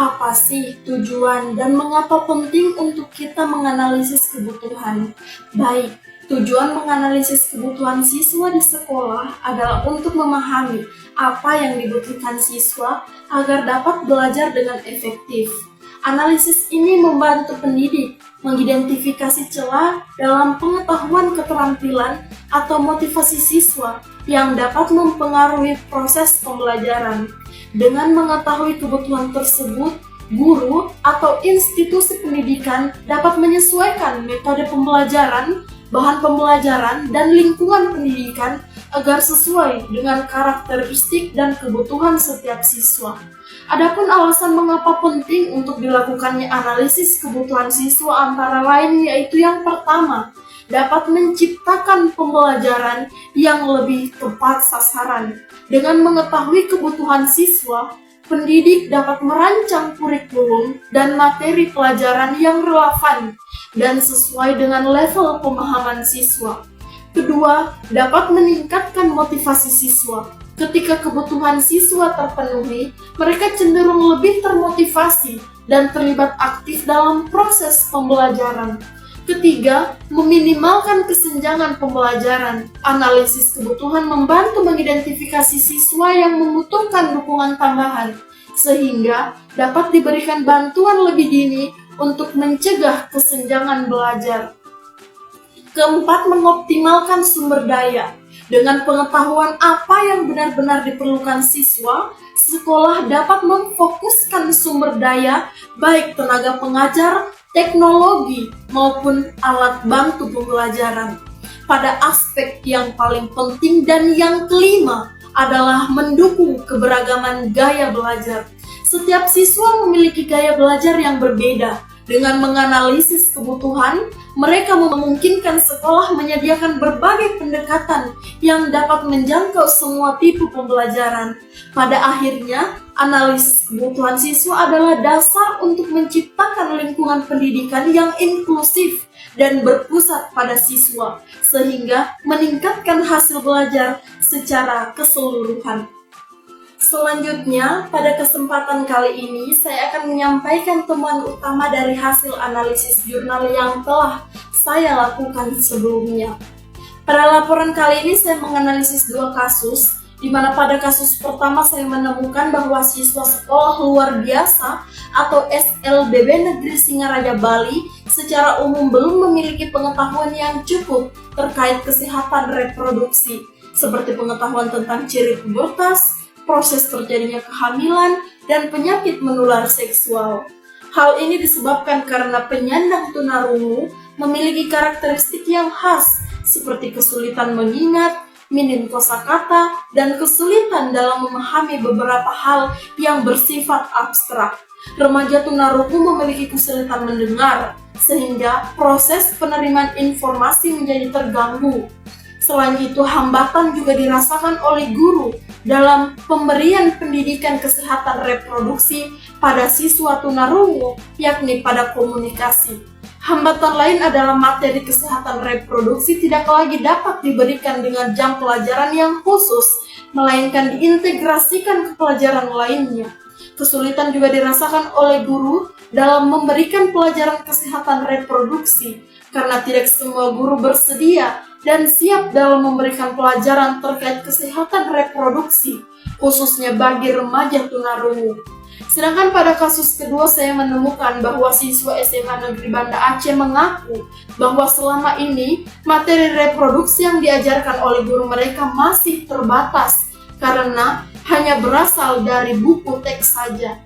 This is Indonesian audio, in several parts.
Apa sih tujuan dan mengapa penting untuk kita menganalisis kebutuhan? Baik, tujuan menganalisis kebutuhan siswa di sekolah adalah untuk memahami apa yang dibutuhkan siswa agar dapat belajar dengan efektif. Analisis ini membantu pendidik mengidentifikasi celah dalam pengetahuan keterampilan atau motivasi siswa yang dapat mempengaruhi proses pembelajaran. Dengan mengetahui kebutuhan tersebut, guru atau institusi pendidikan dapat menyesuaikan metode pembelajaran, bahan pembelajaran, dan lingkungan pendidikan agar sesuai dengan karakteristik dan kebutuhan setiap siswa. Adapun alasan mengapa penting untuk dilakukannya analisis kebutuhan siswa antara lain yaitu yang pertama, dapat menciptakan pembelajaran yang lebih tepat sasaran. Dengan mengetahui kebutuhan siswa, pendidik dapat merancang kurikulum dan materi pelajaran yang relevan dan sesuai dengan level pemahaman siswa. Kedua, dapat meningkatkan motivasi siswa. Ketika kebutuhan siswa terpenuhi, mereka cenderung lebih termotivasi dan terlibat aktif dalam proses pembelajaran. Ketiga, meminimalkan kesenjangan pembelajaran. Analisis kebutuhan membantu mengidentifikasi siswa yang membutuhkan dukungan tambahan, sehingga dapat diberikan bantuan lebih dini untuk mencegah kesenjangan belajar. Keempat, mengoptimalkan sumber daya. Dengan pengetahuan apa yang benar-benar diperlukan siswa, sekolah dapat memfokuskan sumber daya, baik tenaga pengajar, teknologi, maupun alat bantu pembelajaran, pada aspek yang paling penting. Dan yang kelima adalah mendukung keberagaman gaya belajar. Setiap siswa memiliki gaya belajar yang berbeda. Dengan menganalisis kebutuhan, mereka memungkinkan sekolah menyediakan berbagai pendekatan yang dapat menjangkau semua tipe pembelajaran. Pada akhirnya, analisis kebutuhan siswa adalah dasar untuk menciptakan lingkungan pendidikan yang inklusif dan berpusat pada siswa, sehingga meningkatkan hasil belajar secara keseluruhan. Selanjutnya, pada kesempatan kali ini, saya akan menyampaikan temuan utama dari hasil analisis jurnal yang telah saya lakukan sebelumnya. Pada laporan kali ini, saya menganalisis dua kasus, di mana pada kasus pertama saya menemukan bahwa siswa sekolah luar biasa atau SLBB Negeri Singaraja Bali secara umum belum memiliki pengetahuan yang cukup terkait kesehatan reproduksi, seperti pengetahuan tentang ciri pubertas, proses terjadinya kehamilan, dan penyakit menular seksual. Hal ini disebabkan karena penyandang tunarungu memiliki karakteristik yang khas, seperti kesulitan mengingat, minim kosakata, dan kesulitan dalam memahami beberapa hal yang bersifat abstrak. Remaja tunarungu memiliki kesulitan mendengar, sehingga proses penerimaan informasi menjadi terganggu. Selain itu, hambatan juga dirasakan oleh guru dalam pemberian pendidikan kesehatan reproduksi pada siswa tunarungu, yakni pada komunikasi. Hambatan lain adalah materi kesehatan reproduksi tidak lagi dapat diberikan dengan jam pelajaran yang khusus, melainkan diintegrasikan ke pelajaran lainnya. Kesulitan juga dirasakan oleh guru dalam memberikan pelajaran kesehatan reproduksi, karena tidak semua guru bersedia dan siap dalam memberikan pelajaran terkait kesehatan reproduksi, khususnya bagi remaja tunarungu. Sedangkan pada kasus kedua saya menemukan bahwa siswa SMA Negeri Banda Aceh mengaku bahwa selama ini materi reproduksi yang diajarkan oleh guru mereka masih terbatas karena hanya berasal dari buku teks saja.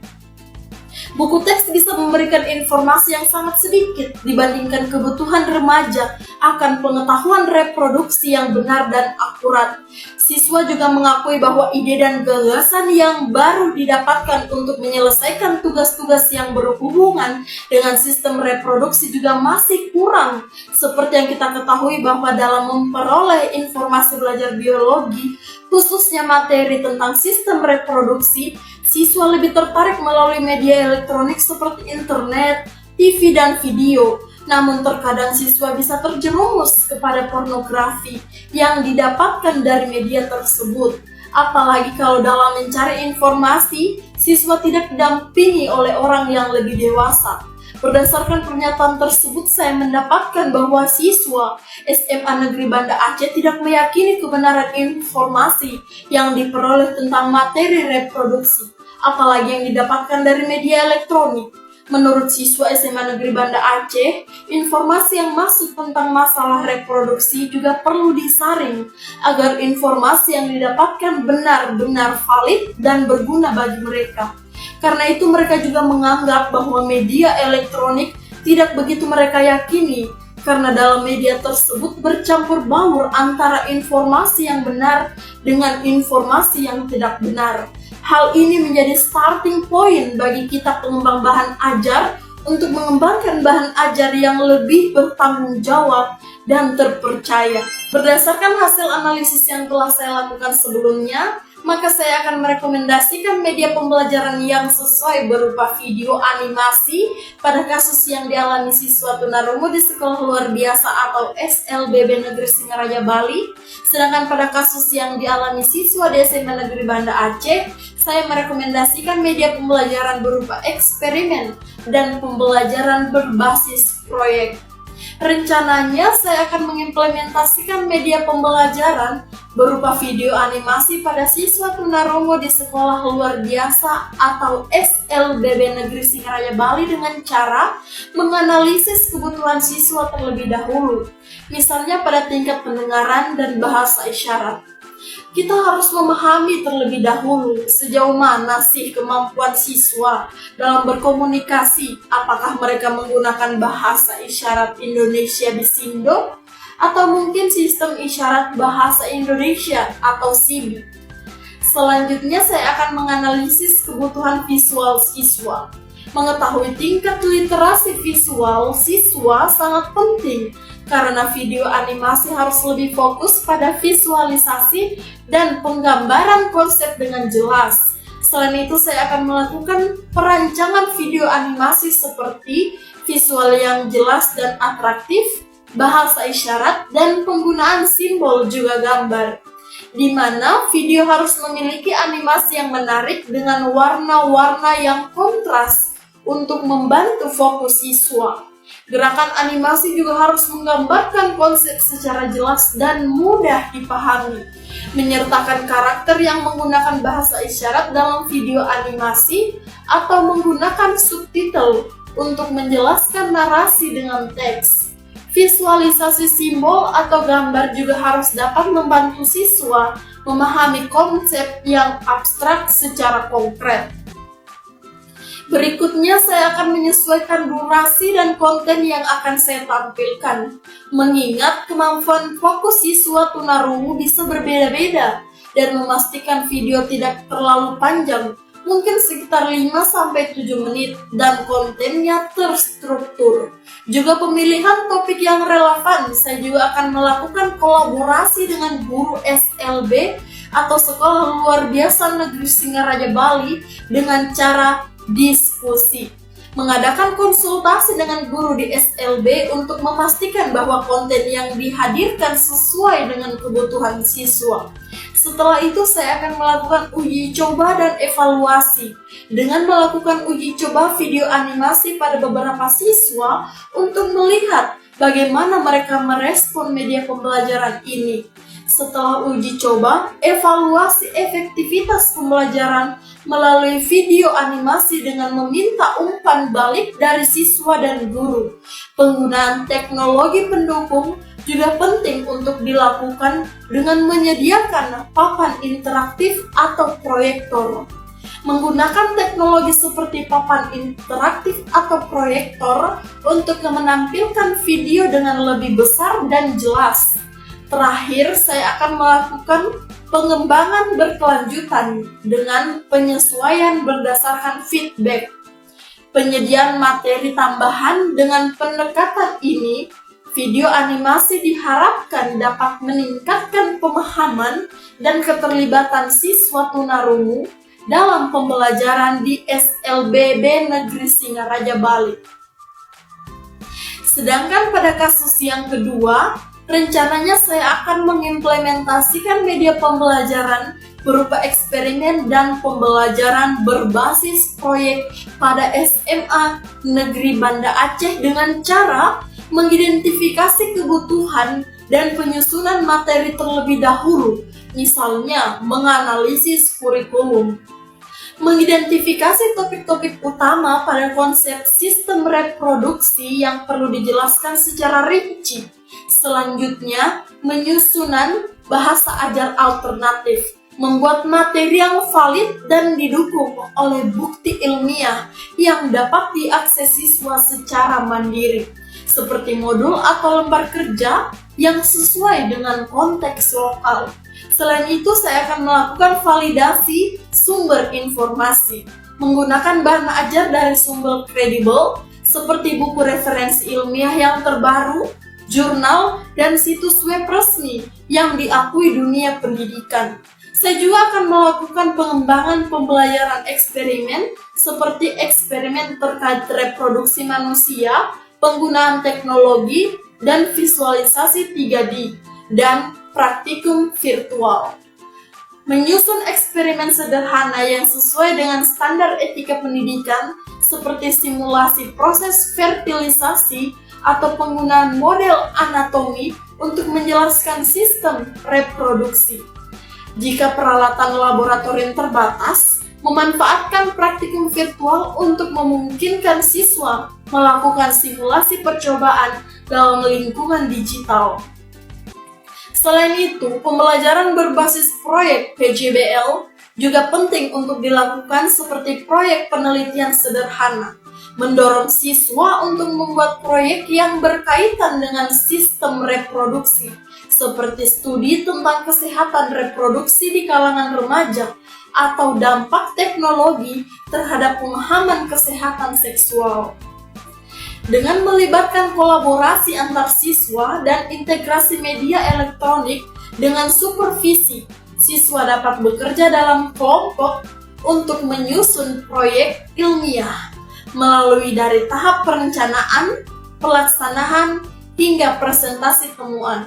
Buku teks bisa memberikan informasi yang sangat sedikit dibandingkan kebutuhan remaja akan pengetahuan reproduksi yang benar dan akurat. Siswa juga mengakui bahwa ide dan gagasan yang baru didapatkan untuk menyelesaikan tugas-tugas yang berhubungan dengan sistem reproduksi juga masih kurang. Seperti yang kita ketahui bahwa dalam memperoleh informasi belajar biologi, khususnya materi tentang sistem reproduksi, siswa lebih tertarik melalui media elektronik seperti internet, TV, dan video. Namun terkadang siswa bisa terjerumus kepada pornografi yang didapatkan dari media tersebut. Apalagi kalau dalam mencari informasi, siswa tidak didampingi oleh orang yang lebih dewasa. Berdasarkan pernyataan tersebut, saya mendapatkan bahwa siswa SMA Negeri Banda Aceh tidak meyakini kebenaran informasi yang diperoleh tentang materi reproduksi, apalagi yang didapatkan dari media elektronik. Menurut siswa SMA Negeri Banda Aceh, informasi yang masuk tentang masalah reproduksi juga perlu disaring agar informasi yang didapatkan benar-benar valid dan berguna bagi mereka. Karena itu mereka juga menganggap bahwa media elektronik tidak begitu mereka yakini, karena dalam media tersebut bercampur baur antara informasi yang benar dengan informasi yang tidak benar. Hal ini menjadi starting point bagi kita pengembang bahan ajar untuk mengembangkan bahan ajar yang lebih bertanggung jawab dan terpercaya. Berdasarkan hasil analisis yang telah saya lakukan sebelumnya, maka saya akan merekomendasikan media pembelajaran yang sesuai berupa video animasi pada kasus yang dialami siswa tunarungu di Sekolah Luar Biasa atau SLBB Negeri Singaraja Bali. Sedangkan pada kasus yang dialami siswa di SMA Negeri Banda Aceh, saya merekomendasikan media pembelajaran berupa eksperimen dan pembelajaran berbasis proyek. Rencananya saya akan mengimplementasikan media pembelajaran berupa video animasi pada siswa tunarungu di Sekolah Luar Biasa atau SLBB Negeri Singaraja Bali dengan cara menganalisis kebutuhan siswa terlebih dahulu, misalnya pada tingkat pendengaran dan bahasa isyarat. Kita harus memahami terlebih dahulu sejauh mana sih kemampuan siswa dalam berkomunikasi, apakah mereka menggunakan bahasa isyarat Indonesia Bisindo atau mungkin sistem isyarat bahasa Indonesia atau SIBI. Selanjutnya saya akan menganalisis kebutuhan visual siswa. Mengetahui tingkat literasi visual siswa sangat penting karena video animasi harus lebih fokus pada visualisasi dan penggambaran konsep dengan jelas. Selain itu, saya akan melakukan perancangan video animasi seperti visual yang jelas dan atraktif, bahasa isyarat, dan penggunaan simbol juga gambar, di mana video harus memiliki animasi yang menarik dengan warna-warna yang kontras untuk membantu fokus siswa. Gerakan animasi juga harus menggambarkan konsep secara jelas dan mudah dipahami, menyertakan karakter yang menggunakan bahasa isyarat dalam video animasi atau menggunakan subtitle untuk menjelaskan narasi dengan teks. Visualisasi simbol atau gambar juga harus dapat membantu siswa memahami konsep yang abstrak secara konkret. Berikutnya saya akan menyesuaikan durasi dan konten yang akan saya tampilkan. Mengingat kemampuan fokus siswa tunarungu bisa berbeda-beda dan memastikan video tidak terlalu panjang, mungkin sekitar 5-7 menit dan kontennya terstruktur. Juga pemilihan topik yang relevan, saya juga akan melakukan kolaborasi dengan guru SLB atau Sekolah Luar Biasa Negeri Singaraja Bali dengan cara diskusi, mengadakan konsultasi dengan guru di SLB untuk memastikan bahwa konten yang dihadirkan sesuai dengan kebutuhan siswa. Setelah itu saya akan melakukan uji coba dan evaluasi dengan melakukan uji coba video animasi pada beberapa siswa untuk melihat bagaimana mereka merespon media pembelajaran ini. Setelah uji coba, evaluasi efektivitas pembelajaran melalui video animasi dengan meminta umpan balik dari siswa dan guru. Penggunaan teknologi pendukung juga penting untuk dilakukan dengan menyediakan papan interaktif atau proyektor. Menggunakan teknologi seperti papan interaktif atau proyektor untuk menampilkan video dengan lebih besar dan jelas. Terakhir, saya akan melakukan pengembangan berkelanjutan dengan penyesuaian berdasarkan feedback. Penyediaan materi tambahan dengan pendekatan ini, video animasi diharapkan dapat meningkatkan pemahaman dan keterlibatan siswa tunarungu dalam pembelajaran di SLBB Negeri Singaraja Bali. Sedangkan pada kasus yang kedua, rencananya saya akan mengimplementasikan media pembelajaran berupa eksperimen dan pembelajaran berbasis proyek pada SMA Negeri Banda Aceh dengan cara mengidentifikasi kebutuhan dan penyusunan materi terlebih dahulu, misalnya menganalisis kurikulum. Mengidentifikasi topik-topik utama pada konsep sistem reproduksi yang perlu dijelaskan secara rinci. Selanjutnya, menyusunan bahasa ajar alternatif, membuat materi yang valid dan didukung oleh bukti ilmiah yang dapat diakses siswa secara mandiri, seperti modul atau lembar kerja yang sesuai dengan konteks lokal. Selain itu, saya akan melakukan validasi sumber informasi, menggunakan bahan ajar dari sumber kredibel seperti buku referensi ilmiah yang terbaru, jurnal, dan situs web resmi yang diakui dunia pendidikan. Saya juga akan melakukan pengembangan pembelajaran eksperimen seperti eksperimen terkait reproduksi manusia, penggunaan teknologi, dan visualisasi 3D, dan praktikum virtual. Menyusun eksperimen sederhana yang sesuai dengan standar etika pendidikan seperti simulasi proses fertilisasi atau penggunaan model anatomi untuk menjelaskan sistem reproduksi. Jika peralatan laboratorium terbatas, memanfaatkan praktikum virtual untuk memungkinkan siswa melakukan simulasi percobaan dalam lingkungan digital. Selain itu, pembelajaran berbasis proyek PJBL juga penting untuk dilakukan seperti proyek penelitian sederhana, mendorong siswa untuk membuat proyek yang berkaitan dengan sistem reproduksi, seperti studi tentang kesehatan reproduksi di kalangan remaja atau dampak teknologi terhadap pemahaman kesehatan seksual. Dengan melibatkan kolaborasi antar siswa dan integrasi media elektronik dengan supervisi, siswa dapat bekerja dalam kelompok untuk menyusun proyek ilmiah melalui dari tahap perencanaan, pelaksanaan, hingga presentasi temuan.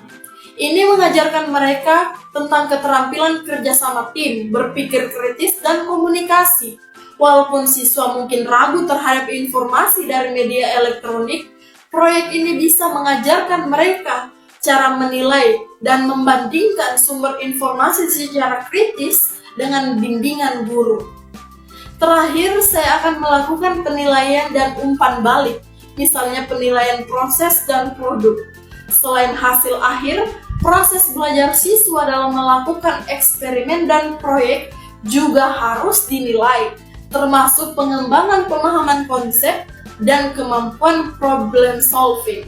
Ini mengajarkan mereka tentang keterampilan kerjasama tim, berpikir kritis, dan komunikasi. Walaupun siswa mungkin ragu terhadap informasi dari media elektronik, proyek ini bisa mengajarkan mereka cara menilai dan membandingkan sumber informasi secara kritis dengan bimbingan guru. Terakhir, saya akan melakukan penilaian dan umpan balik, misalnya penilaian proses dan produk. Selain hasil akhir, proses belajar siswa dalam melakukan eksperimen dan proyek juga harus dinilai, termasuk pengembangan pemahaman konsep dan kemampuan problem solving.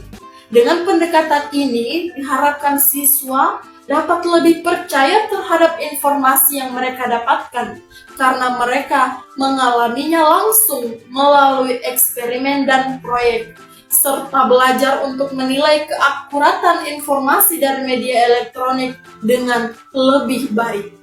Dengan pendekatan ini, diharapkan siswa dapat lebih percaya terhadap informasi yang mereka dapatkan, karena mereka mengalaminya langsung melalui eksperimen dan proyek, serta belajar untuk menilai keakuratan informasi dari media elektronik dengan lebih baik.